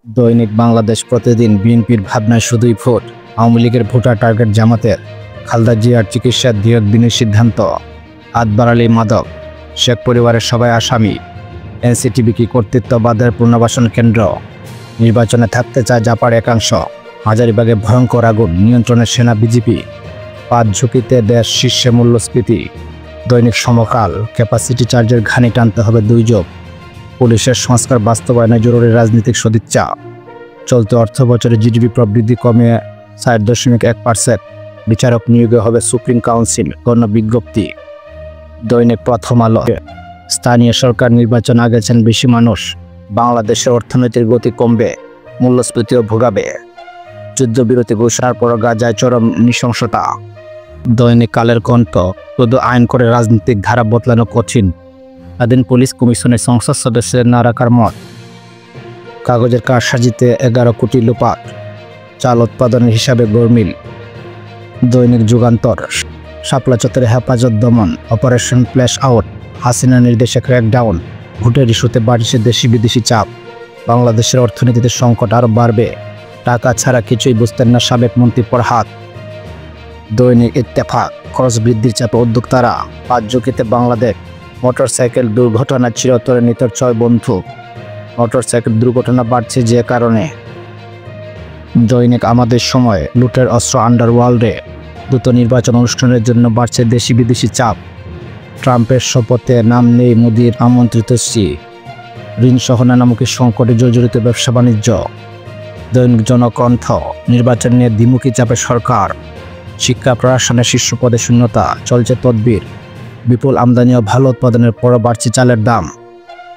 দৈনিক বাংলাদেশ প্রতিদিন। বিএনপির ভাবনায় শুধুই ভোট, আওয়ামী লীগের ভোটার টার্গেট জামাতের। খালেদা জিয়ার চিকিৎসার দিনের সিদ্ধান্ত, হাত বাড়ালেই মাদক, শেখ পরিবারের সবাই আসামি। এনসিটিভি কি কর্তৃত্ববাদের পুনর্বাসন কেন্দ্র? নির্বাচনে থাকতে চায় জাপার একাংশ। হাজারীবাগে ভয়ঙ্কর আগুন, নিয়ন্ত্রণে সেনা বিজেপি। পাঁচ ঝুঁকিতে দেশ শীর্ষে মূল্যস্ফীতি। দৈনিক সমকাল, ক্যাপাসিটি চার্জের ঘানি টানতে হবে 2 যোগ। পুলিশের সংস্কার বাস্তবায়নে জরুরি রাজনৈতিক সদিচ্ছা। চলতি অর্থ বছরে জিডিপি প্রবৃদ্ধি কমে 4.1%। বিচারক নিয়োগে হবে সুপ্রিম কাউন্সিল, গণবিজ্ঞপ্তি। দৈনিক প্রথম আলো, স্থানীয় সরকার নির্বাচন আগেছেন বেশি মানুষ। বাংলাদেশের অর্থনৈতিক গতি কমবে, মূল্যস্ফীতিও ভোগাবে। যুদ্ধবিরতি ঘোষণার পর গাজায় চরম নৃশংসতা। দৈনিক কালের কণ্ঠ, শুধু আইন করে রাজনৈতিক ধারা বদলানো কঠিন। স্বাধীন পুলিশ কমিশনের সংসদ সদস্যের না রাখার মত। কাগজের কারসাজিতে 11 কোটি লোপাট। চাল উৎপাদনের হিসাবে গরমিল। দৈনিক যুগান্তর, শাপলা চত্বরে হেফাজত দমন, অপারেশন ফ্ল্যাশ আউট, হাসিনা নির্দেশে ক্র্যাকডাউন। ভোটের ইস্যুতে বাড়ছে দেশি বিদেশি চাপ। বাংলাদেশের অর্থনীতিতে সংকট আরও বাড়বে। টাকা ছাড়া কিছুই বুঝতেন না সাবেক মন্ত্রী ফরহাদ। দৈনিক ইত্তেফাক, খরচ বৃদ্ধির চাপে উদ্যোক্তারা। 5 ঝুঁকিতে বাংলাদেশ। মোটরসাইকেল দুর্ঘটনা চিরতরে নিতর 6 বন্ধু। মোটরসাইকেল দুর্ঘটনা বাড়ছে যে কারণে। দৈনিক আমাদের সময়, লুটের অস্ত্র আন্ডারওয়ার্ল্ডে। দ্রুত নির্বাচন অনুষ্ঠানের জন্য বাড়ছে দেশি বিদেশি চাপ। ট্রাম্পের শপথে নাম নেই মোদির আমন্ত্রিত শ্রী। ঋণ সহ নানামুখী সংকটে জর্জরিত ব্যবসা বাণিজ্য। দৈনিক জনকণ্ঠ, নির্বাচন নিয়ে দ্বিমুখী চাপে সরকার। শিক্ষা প্রশাসনের শীর্ষ পদে শূন্যতা, চলছে তদবির। বিপুল আমদানি ও ভালো উৎপাদনের পরও বাড়ছে চালের দাম।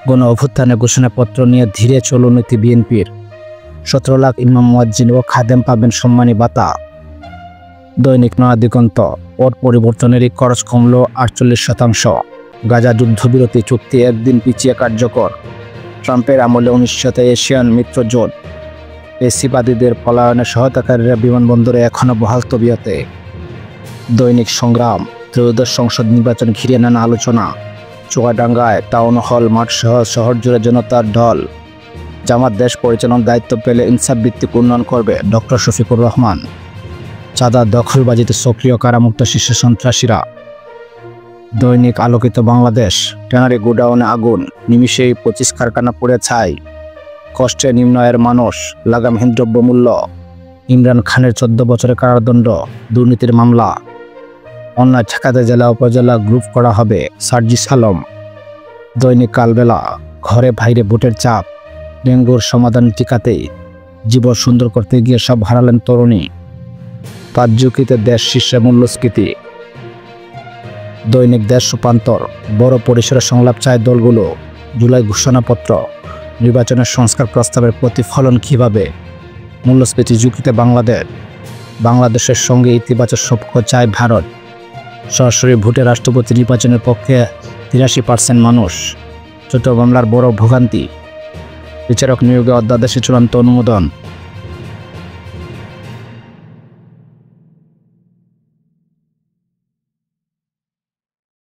গণ অভ্যুত্থানের ঘোষণাপত্র নিয়ে ধীরে চলনীতি বিএনপির। 17 লাখ ইমাম মুয়াজ্জিন ও খাদেম পাবেন সম্মানী ভাতা। দৈনিক নয়া দিগন্ত, পট পরিবর্তনেরই খরচ কমল 48%। গাজা যুদ্ধবিরতি চুক্তি একদিন পিছিয়ে কার্যকর। ট্রাম্পের আমলে 1900 এশিয়ান মিত্র জোট। পেশিবাদীদের পলায়নে সহায়তাকারীরা বিমানবন্দরে এখনও বহাল তবিয়তে। দৈনিক সংগ্রাম, ত্রয়োদশ সংসদ নির্বাচন ঘিরে নানা আলোচনা। চুয়াডাঙ্গায় টাউন হল মাঠ সহ শহর জুড়ে জনতার ঢল। জামাত দেশ পরিচালনার দায়িত্ব পেলে ইনসাফ ভিত্তিক উন্নয়ন করবে, ডক্টর শফিকুর রহমান। চাঁদা দখলবাজিতে সক্রিয়, কারামুক্ত শীর্ষ সন্ত্রাসীরা। দৈনিক আলোকিত বাংলাদেশ, ট্যানারি গোডাউনে আগুন, নিমিষেই 25 কারখানা পুড়ে ছাই। কষ্টে নিম্ন আয়ের মানুষ, লাগামহীন দ্রব্যমূল্য। ইমরান খানের 14 বছরের কারাদণ্ড, দুর্নীতির মামলা। অন্যায় ঠেকাতে জেলা উপজেলা গ্রুপ করা হবে, সার্জিস আলম। দৈনিক কালবেলা, ঘরে বাইরে ভোটের চাপ। ডেঙ্গুর সমাধান টিকাতেই জীবন সুন্দর করতে গিয়ে সব হারালেন তরুণী। 5 ঝুঁকিতে দেশ শীর্ষে মূল্যস্ফীতি। দৈনিক দেশ রূপান্তর, বড় পরিসরে সংলাপ চায় দলগুলো। জুলাই ঘোষণাপত্র, নির্বাচনের সংস্কার প্রস্তাবের প্রতিফলন কিভাবে? মূল্যস্ফীতি ঝুঁকিতে বাংলাদেশ। বাংলাদেশের সঙ্গে ইতিবাচক সম্পর্ক চায় ভারত। সরাসরি ভোটে রাষ্ট্রপতি নির্বাচনের পক্ষে 83% মানুষ। ছোট মামলার বড় ভোগান্তি। বিচারক নিয়োগে অধ্যাদেশে চূড়ান্ত অনুমোদন।